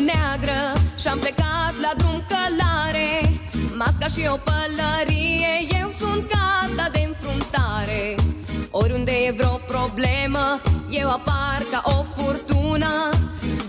neagră și-am plecat la drum călare. Masca și o pălărie, eu sunt gata de înfruntare. Oriunde e vreo problemă, eu apar ca o furtună.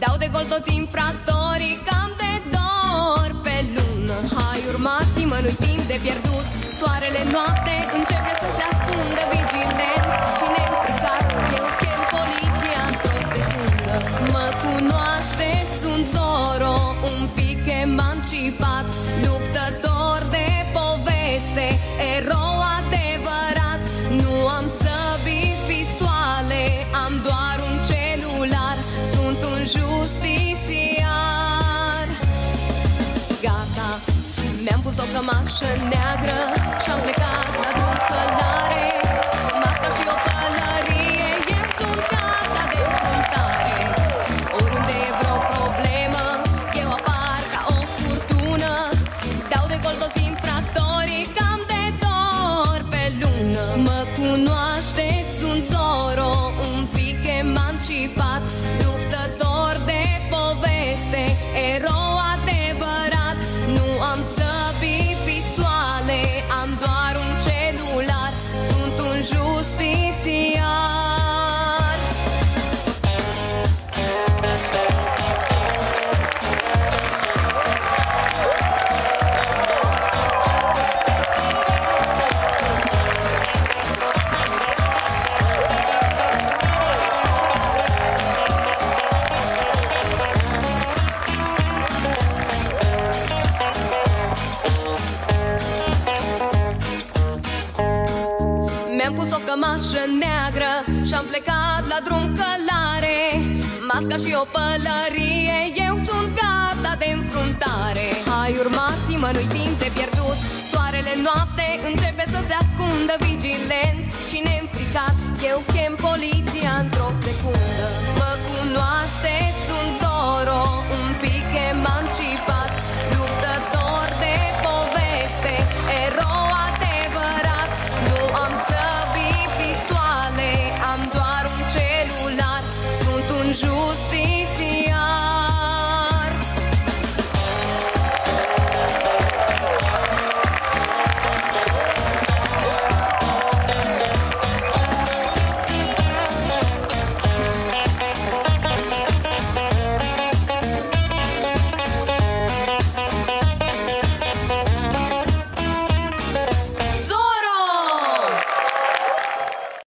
Dau de gol toți infractorii, cam de dor pe lună. Hai, urmați-mă, nu-i timp de pierdut. Soarele noapte începe să se ascundă vigilent și neînfricat. Eu chem poliția într-o secundă. Mă cunoașteți, sunt Zorro, un pic emancipat, luptător de poveste, erou adevărat. Nu am săbii, pistoale, am doar un celular. Sunt un justițiar. Gata, mi-am pus o cămașă neagră și-am plecat la drum călare. Masca și o pălărie, eu sunt gata de înfruntare. Oriunde e vreo problemă, eu apar ca o furtună. Dau de gol toți infractorii, cam de dor pe lună. Mă cunoașteți, sunt Zorro, un pic emancipat, luptător de poveste, erou adevărat. Nu am săbii, pistoale, am doar un celular. Sunt un justițiar. Mi-am pus o cămașă neagră și-am plecat la drum călare. Masca și o pălărie, eu sunt gata de înfruntare. Hai, urmați-mă, nu-i timp de pierdut. Soarele noapte începe să se ascundă vigilent și neînfricat. Eu chem poliția într-o